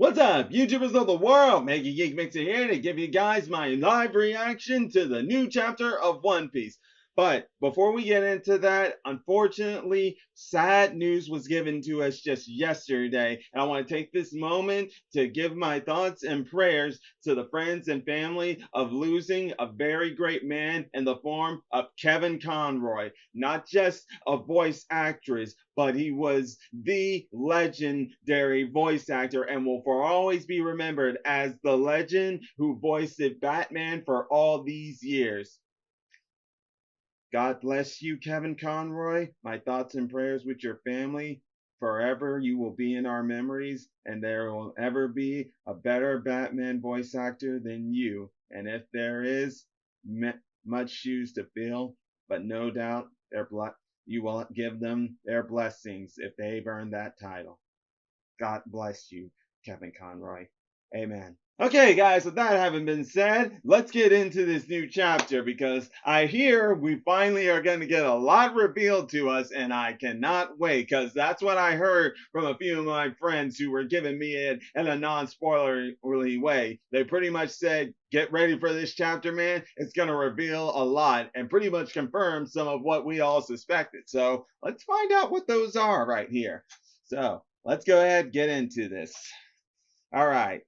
What's up, YouTubers of the world? MegaGeekMixer here to give you guys my live reaction to the new chapter of One Piece. But before we get into that, unfortunately, sad news was given to us just yesterday. And I want to take this moment to give my thoughts and prayers to the friends and family of losing a very great man in the form of Kevin Conroy. Not just a voice actress, but he was the legendary voice actor and will for always be remembered as the legend who voiced Batman for all these years. God bless you, Kevin Conroy. My thoughts and prayers with your family. Forever you will be in our memories, and there will ever be a better Batman voice actor than you. And if there is, much shoes to fill, but no doubt you will give them their blessings if they've earned that title. God bless you, Kevin Conroy. Amen. Okay, guys, with that having been said, let's get into this new chapter because I hear we finally are going to get a lot revealed to us, and I cannot wait because that's what I heard from a few of my friends who were giving me it in a non spoilerly way. They pretty much said, get ready for this chapter, man. It's going to reveal a lot and pretty much confirm some of what we all suspected. So let's find out what those are right here. So let's go ahead and get into this. All right.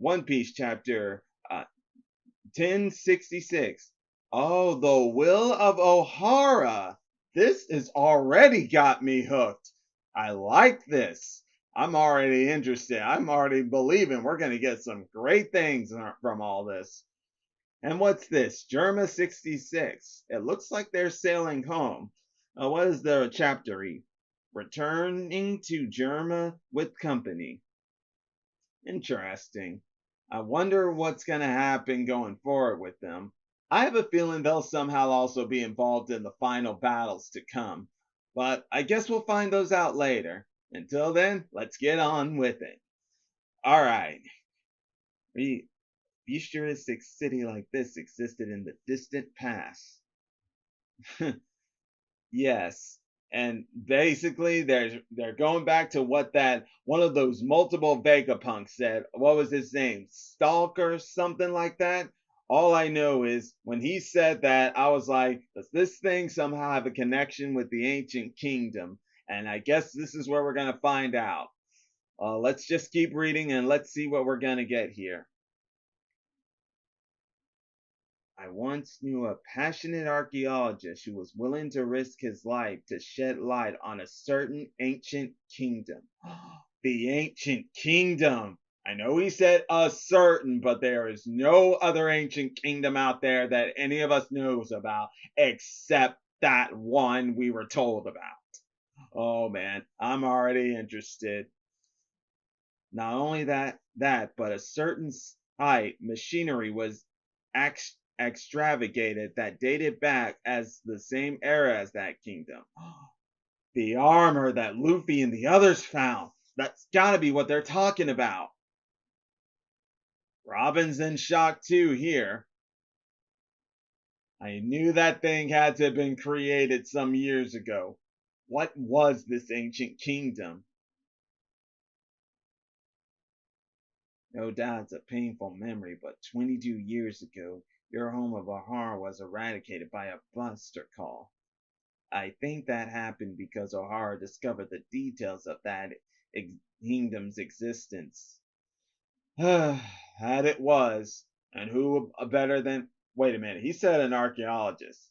One Piece chapter 1066. Oh, the Will of Ohara. This has already got me hooked. I like this. I'm already interested. I'm already believing we're going to get some great things from all this. And what's this? Germa 66. It looks like they're sailing home. What is the chapter read? Returning to Germa with company. Interesting. I wonder what's going to happen going forward with them. I have a feeling they'll somehow also be involved in the final battles to come, but I guess we'll find those out later. Until then, let's get on with it. All right. A futuristic city like this existed in the distant past. Yes. And basically they're going back to what that one of those multiple Vegapunks said. What was his name? Stalker, something like that. All I know is when he said that, I was like, does this thing somehow have a connection with the ancient kingdom? And I guess this is where we're gonna find out. Let's just keep reading and let's see what we're gonna get here. I once knew a passionate archaeologist who was willing to risk his life to shed light on a certain ancient kingdom. The ancient kingdom! I know he said a certain, but there is no other ancient kingdom out there that any of us knows about except that one we were told about. Oh man, I'm already interested. Not only but a certain machinery was extravagated that dated back as the same era as that kingdom. The armor that Luffy and the others found. That's gotta be what they're talking about. Robin's in shock too here. I knew that thing had to have been created some years ago. What was this ancient kingdom? No doubt it's a painful memory, but 22 years ago, your home of O'Hara was eradicated by a buster call. I think that happened because O'Hara discovered the details of that kingdom's existence. That it was. And who better than. Wait a minute, he said an archaeologist.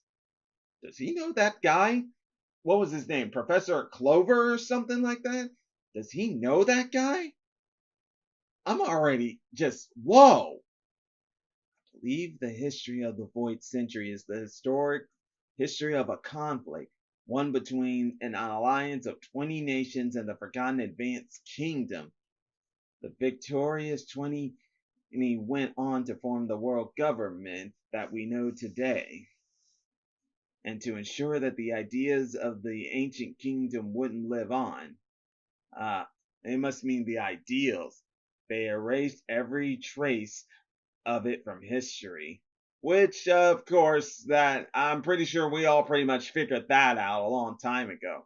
Does he know that guy? What was his name? Professor Clover or something like that? Does he know that guy? I'm already just. Whoa! I believe the history of the Void Century is the historic history of a conflict, one between an alliance of 20 nations and the Forgotten Advanced Kingdom. The victorious 20 went on to form the world government that we know today. And to ensure that the ideas of the ancient kingdom wouldn't live on. They must mean the ideals. They erased every trace of it from history. Which, of course, that I'm pretty sure we all pretty much figured that out a long time ago.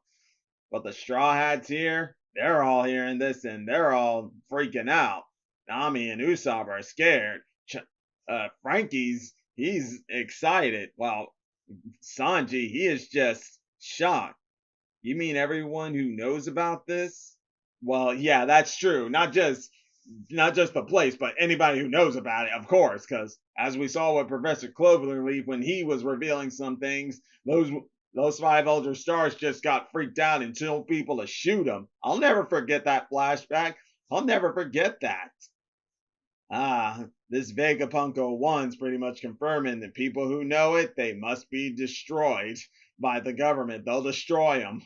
But the Straw Hats here, They're all hearing this and they're all freaking out. Nami and Usopp are scared. He's excited. While Sanji, he is just shocked. You mean everyone who knows about this? Well, yeah, that's true. Not just the place, but anybody who knows about it, of course, because as we saw with Professor Cloverleaf when he was revealing some things, those five elder stars just got freaked out and told people to shoot them. I'll never forget that flashback. I'll never forget that. This Vegapunk 01's pretty much confirming that people who know it, they must be destroyed by the government. They'll destroy them.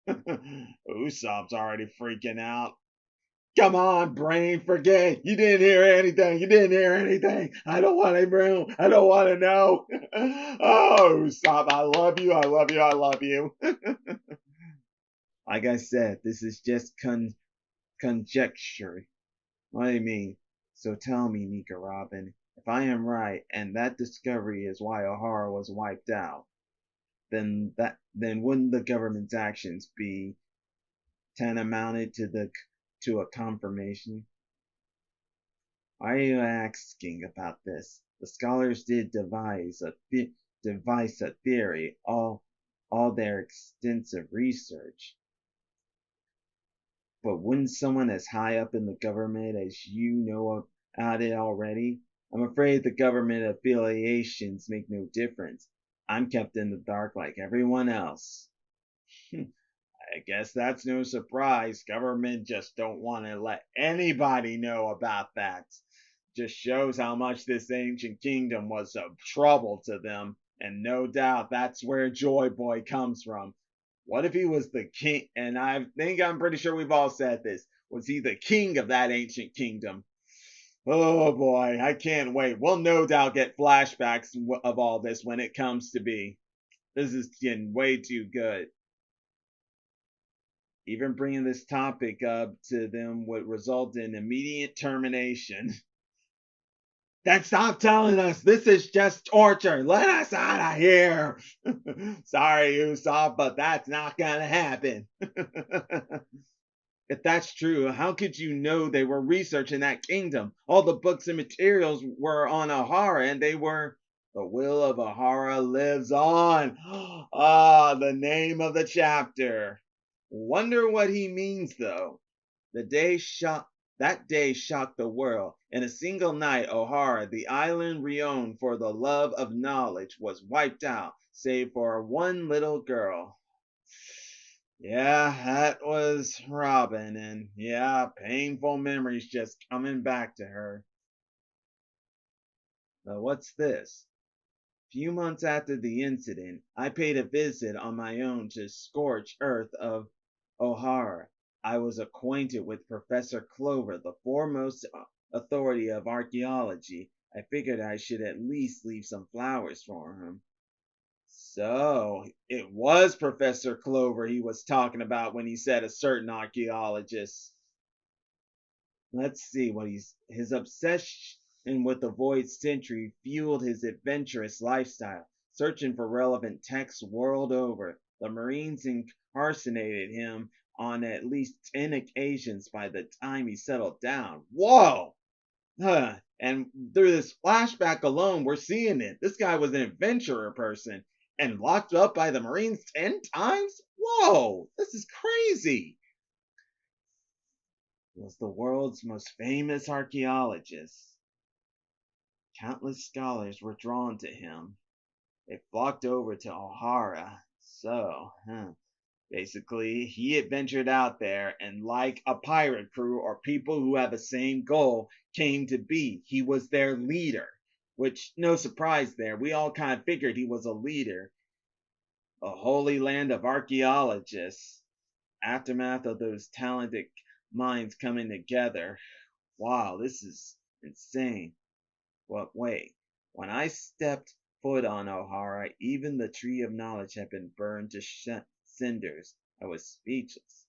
Usopp's already freaking out. Come on, brain, forget. You didn't hear anything. You didn't hear anything. I don't want to know. I don't want to know. Oh, Usopp, I love you. I love you. I love you. Like I said, this is just conjecture. What do you mean? So tell me, Nico Robin, if I am right, and that discovery is why O'Hara was wiped out, then wouldn't the government's actions be tantamounted to a confirmation? Why are you asking about this? The scholars did devise a theory, all their extensive research. But wouldn't someone as high up in the government as you know about it already? I'm afraid the government affiliations make no difference. I'm kept in the dark like everyone else. I guess that's no surprise. Government just don't want to let anybody know about that. Just shows how much this ancient kingdom was of trouble to them, and no doubt that's where Joy Boy comes from. What if he was the king? And I'm pretty sure we've all said this. Was he the king of that ancient kingdom? Oh boy, I can't wait. We'll no doubt get flashbacks of all this when it comes to be. This is getting way too good. Even bringing this topic up to them would result in immediate termination. Then stop telling us this is just torture. Let us out of here. Sorry, Usopp, but that's not gonna happen. If that's true, how could you know they were researching that kingdom? All the books and materials were on O'Hara, and they were. The will of O'Hara lives on. The name of the chapter. Wonder what he means, though. The day shocked that day shocked the world. In a single night, O'Hara, the island renowned for the love of knowledge, was wiped out, save for one little girl. Yeah, that was Robin, and yeah, painful memories just coming back to her. But what's this? Few months after the incident, I paid a visit on my own to scorched earth of O'Hara. I was acquainted with Professor Clover, the foremost authority of archaeology. I figured I should at least leave some flowers for him. So, it was Professor Clover he was talking about when he said a certain archaeologist. Let's see what his obsession with the void century fueled his adventurous lifestyle, searching for relevant texts world over. The Marines incarcerated him on at least 10 occasions by the time he settled down. Whoa! And through this flashback alone, we're seeing it. This guy was an adventurer person and locked up by the Marines 10 times? Whoa! This is crazy! Was the world's most famous archaeologist. Countless scholars were drawn to him. They flocked over to O'Hara. Basically, he adventured out there, and like a pirate crew or people who have the same goal came to be, he was their leader. Which, no surprise there, we all kind of figured he was a leader. A holy land of archaeologists. Aftermath of those talented minds coming together. Wow, this is insane. But wait, when I stepped foot on O'Hara, even the tree of knowledge had been burned to cinders. I was speechless.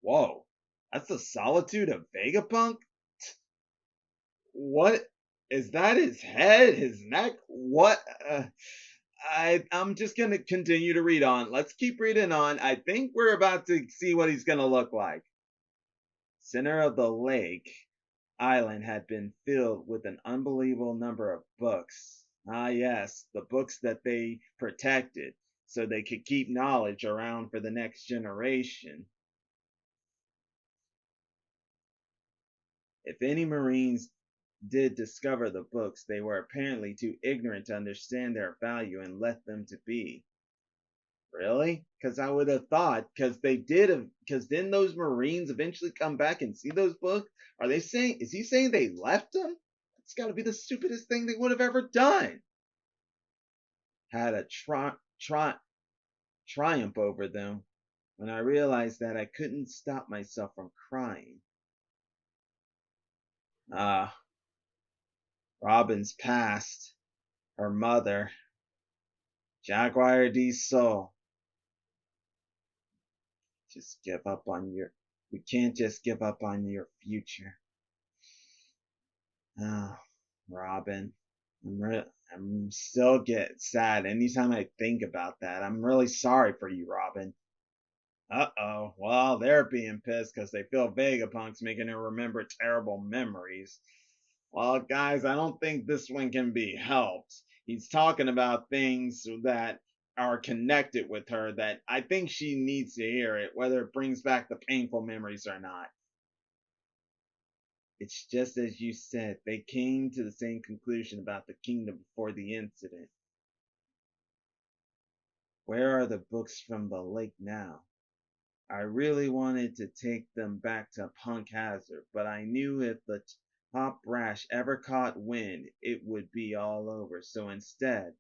Whoa, that's the solitude of Vegapunk? What? Is that his head? His neck? What? I'm just gonna continue to read on. Let's keep reading on. I think we're about to see what he's gonna look like. Center of the lake island had been filled with an unbelievable number of books. Ah, yes, the books that they protected so they could keep knowledge around for the next generation. If any Marines did discover the books, they were apparently too ignorant to understand their value and let them to be. Really? Because I would have thought, because then those Marines eventually come back and see those books. Are they saying, is he saying they left them? It's got to be the stupidest thing they would have ever done. Had a triumph over them when I realized that I couldn't stop myself from crying. Ah, Robin's past, her mother, Jaguar D Soul. Just give up on your. We can't just give up on your future. Oh, Robin. I'm still get sad anytime I think about that. I'm really sorry for you, Robin. Uh-oh. Well, they're being pissed because they feel Vegapunk's making her remember terrible memories. Well, guys, I don't think this one can be helped. He's talking about things that are connected with her that I think she needs to hear it, whether it brings back the painful memories or not. It's just as you said, they came to the same conclusion about the kingdom before the incident. Where are the books from the lake now? I really wanted to take them back to Punk Hazard, but I knew if the top brash ever caught wind, it would be all over. So instead,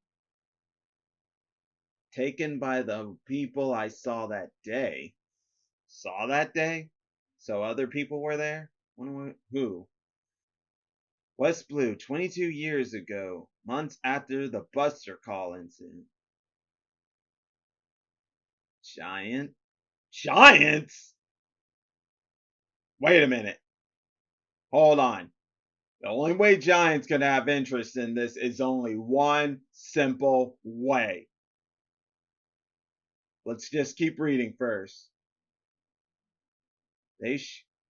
taken by the people I saw that day. Saw that day? So other people were there? Who? West Blue, 22 years ago, months after the Buster Call incident. Giant? Giants? Wait a minute. Hold on. The only way Giants can have interest in this is only one simple way. Let's just keep reading first.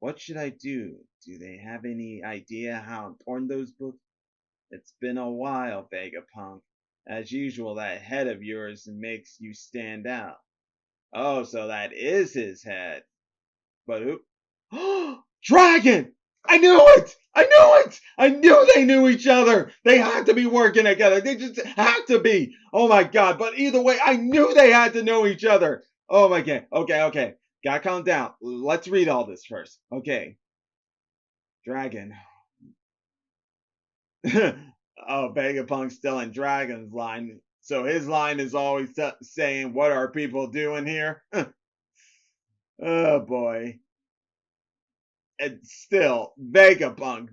What should I do? Do they have any idea how important those books? It's been a while, Vegapunk. As usual, that head of yours makes you stand out. Oh, so that is his head. But who? Dragon! I knew it! I knew it! I knew they knew each other! They had to be working together. They just had to be. Oh my god. But either way, I knew they had to know each other. Oh my god. Okay. Gotta calm down. Let's read all this first. Okay. Dragon. Oh, Vegapunk's still in Dragon's line. So his line is always saying, what are people doing here? Oh boy. And still, Vegapunk,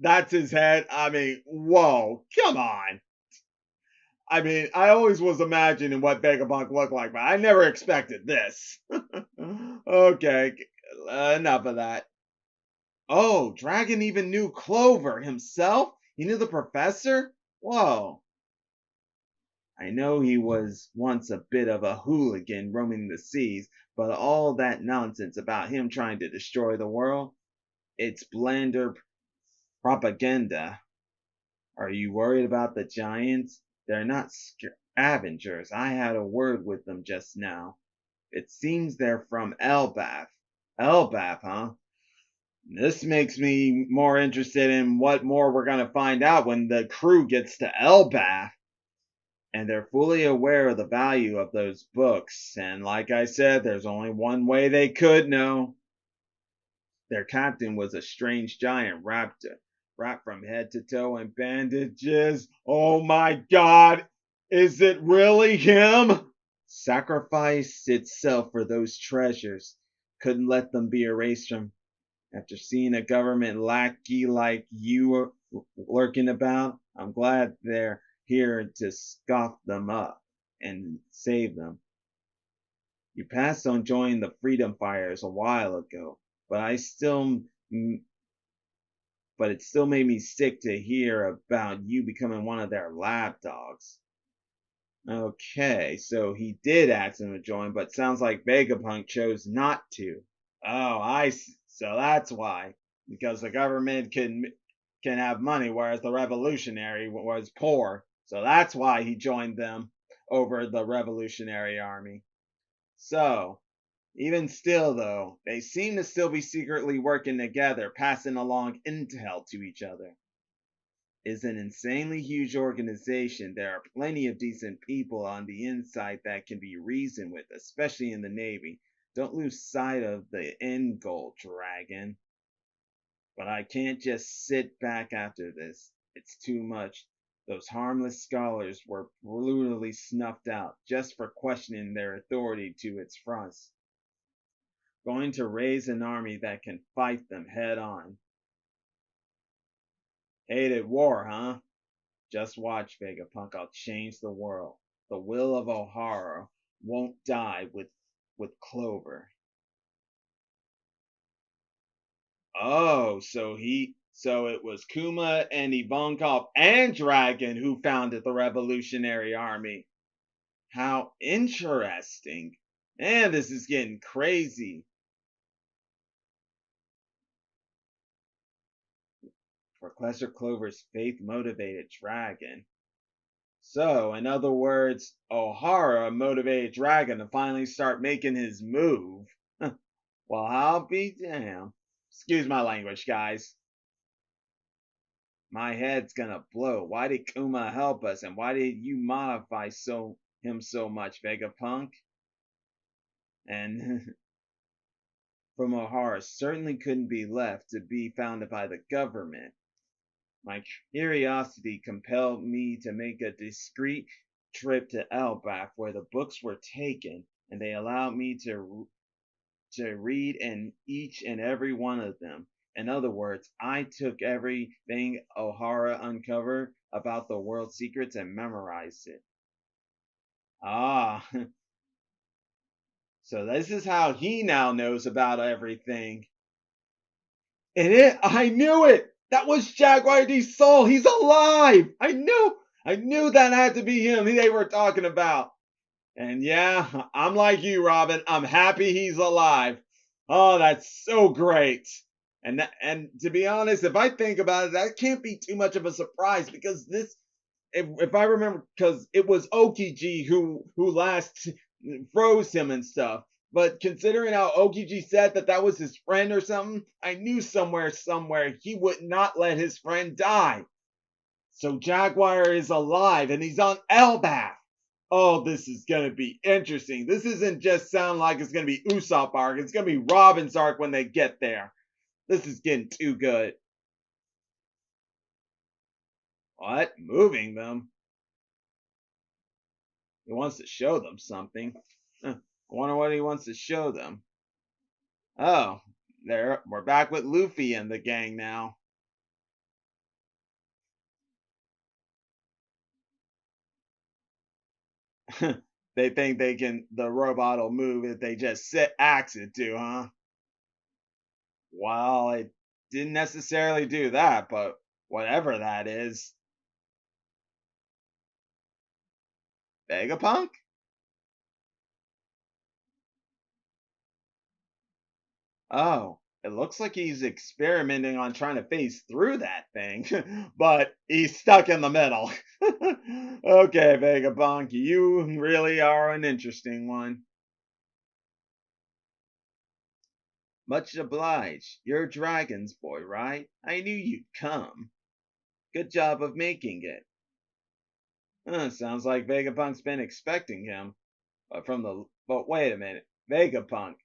that's his head. I mean, whoa, come on. I mean, I always was imagining what Vegapunk looked like, but I never expected this. Okay, enough of that. Oh, Dragon even knew Clover himself? He knew the professor? Whoa. I know he was once a bit of a hooligan roaming the seas, but all that nonsense about him trying to destroy the world, it's blander propaganda. Are you worried about the giants? They're not scavengers. I had a word with them just now. It seems they're from Elbaf. Elbaf, huh? This makes me more interested in what more we're going to find out when the crew gets to Elbaf. And they're fully aware of the value of those books. And like I said, there's only one way they could know. Their captain was a strange giant wrapped from head to toe in bandages. Oh my god! Is it really him? Sacrificed itself for those treasures. Couldn't let them be erased from. After seeing a government lackey like you lurking about, I'm glad they're here to scoff them up and save them. You passed on joining the freedom fighters a while ago, but it still made me sick to hear about you becoming one of their lap dogs. Okay, so he did ask him to join, but sounds like Vegapunk chose not to. Oh, I see. So that's why. Because the government can have money, whereas the revolutionary was poor. So that's why he joined them over the Revolutionary Army. So, even still, though, they seem to still be secretly working together, passing along intel to each other. It's an insanely huge organization. There are plenty of decent people on the inside that can be reasoned with, especially in the Navy. Don't lose sight of the end goal, Dragon. But I can't just sit back after this. It's too much. Those harmless scholars were brutally snuffed out just for questioning their authority to its fronts. Going to raise an army that can fight them head on. Hated war, huh? Just watch, Vegapunk. I'll change the world. The will of O'Hara won't die with Clover. Oh, so it was Kuma and Ivankov and Dragon who founded the Revolutionary Army. How interesting. Man, this is getting crazy. Professor Clover's faith motivated Dragon. So, in other words, O'Hara motivated Dragon to finally start making his move. Well, I'll be damned. Excuse my language, guys. My head's gonna blow. Why did Kuma help us, and why did you modify him so much, Vegapunk? And from O'Hara certainly couldn't be left to be founded by the government. My curiosity compelled me to make a discreet trip to Elbaf where the books were taken, and they allowed me to read in each and every one of them. In other words, I took everything O'Hara uncovered about the world's secrets and memorized it. Ah, so this is how he now knows about everything. I knew it! That was Jaguar D's soul! He's alive! I knew that had to be him they were talking about. And yeah, I'm like you, Robin. I'm happy he's alive. Oh, that's so great. And to be honest, if I think about it, that can't be too much of a surprise because if I remember, because it was Okiji who last froze him and stuff. But considering how Okiji said that was his friend or something, I knew somewhere he would not let his friend die. So Jaguar is alive and he's on Elbaf. Oh, this is gonna be interesting. This isn't just sound like it's gonna be Usopp arc. It's gonna be Robin's arc when they get there. This is getting too good. What? Moving them? He wants to show them something. I wonder what he wants to show them. Oh, we're back with Luffy and the gang now. They think the robot will move if they just ax it to, huh? Well, it didn't necessarily do that, but whatever that is. Vegapunk? Oh, it looks like he's experimenting on trying to phase through that thing, but he's stuck in the middle. Okay, Vegapunk, you really are an interesting one. Much obliged. You're Dragon's boy, right? I knew you'd come. Good job of making it. Sounds like Vegapunk's been expecting him. But wait a minute. Vegapunk.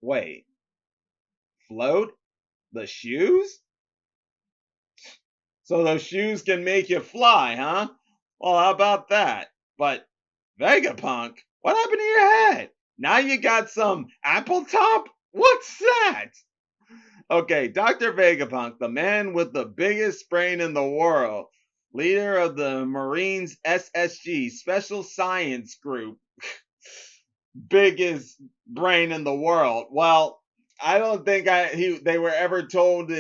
Wait. Float? The shoes? So those shoes can make you fly, huh? Well, how about that? But Vegapunk, what happened to your head? Now you got some apple top? What's that? Okay, Dr. Vegapunk, the man with the biggest brain in the world, leader of the Marines SSG, Special Science Group, biggest brain in the world. Well, I don't think they were ever told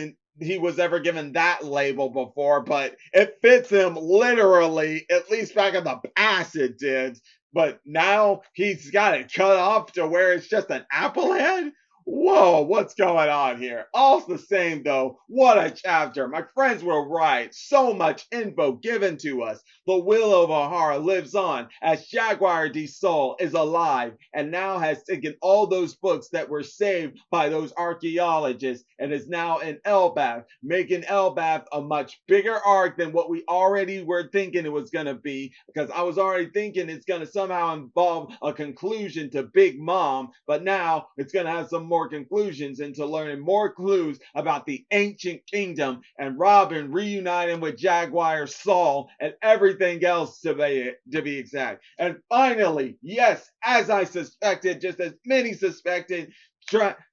he was ever given that label before, but it fits him literally, at least back in the past it did. But now he's got it cut off to where it's just an apple head. Whoa, what's going on here? All the same, though, what a chapter. My friends were right. So much info given to us. The will of O'Hara lives on as Jaguar D Soul is alive and now has taken all those books that were saved by those archaeologists and is now in Elbaf, making Elbaf a much bigger arc than what we already were thinking it was going to be, because I was already thinking it's going to somehow involve a conclusion to Big Mom, but now it's going to have some more conclusions into learning more clues about the ancient kingdom and Robin reuniting with Jaguar Saul and everything else to be exact. And finally, yes, as I suspected, just as many suspected,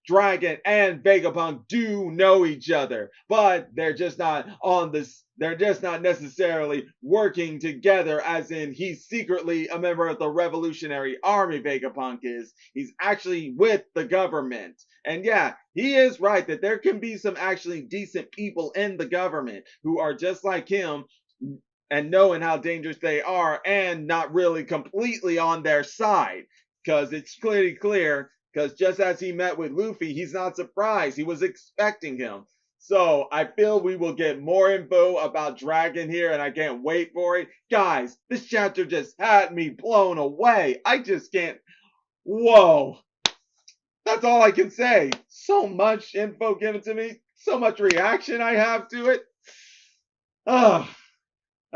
Dragon and Vegapunk do know each other, but they're just not on this. They're just not necessarily working together, as in he's secretly a member of the Revolutionary Army, Vegapunk is. He's actually with the government. And yeah, he is right that there can be some actually decent people in the government who are just like him and knowing how dangerous they are and not really completely on their side. Because it's clearly clear, because just as he met with Luffy, he's not surprised. He was expecting him. So I feel we will get more info about Dragon here, and I can't wait for it. Guys, this chapter just had me blown away. I just can't. Whoa. That's all I can say. So much info given to me, so much reaction I have to it. Oh,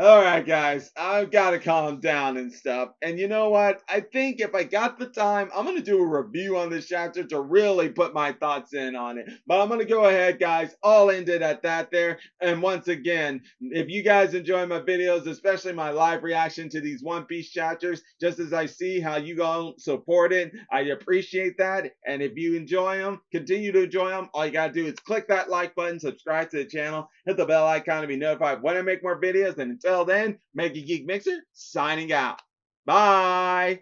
all right, guys, I've got to calm down and stuff. And you know what? I think if I got the time, I'm going to do a review on this chapter to really put my thoughts in on it. But I'm going to go ahead, guys. I'll end it at that there. And once again, if you guys enjoy my videos, especially my live reaction to these One Piece chapters, just as I see how you guys support it, I appreciate that. And if you enjoy them, continue to enjoy them. All you got to do is click that like button, subscribe to the channel, hit the bell icon to be notified when I make more videos. And until then, MegaGeekMixer signing out. Bye.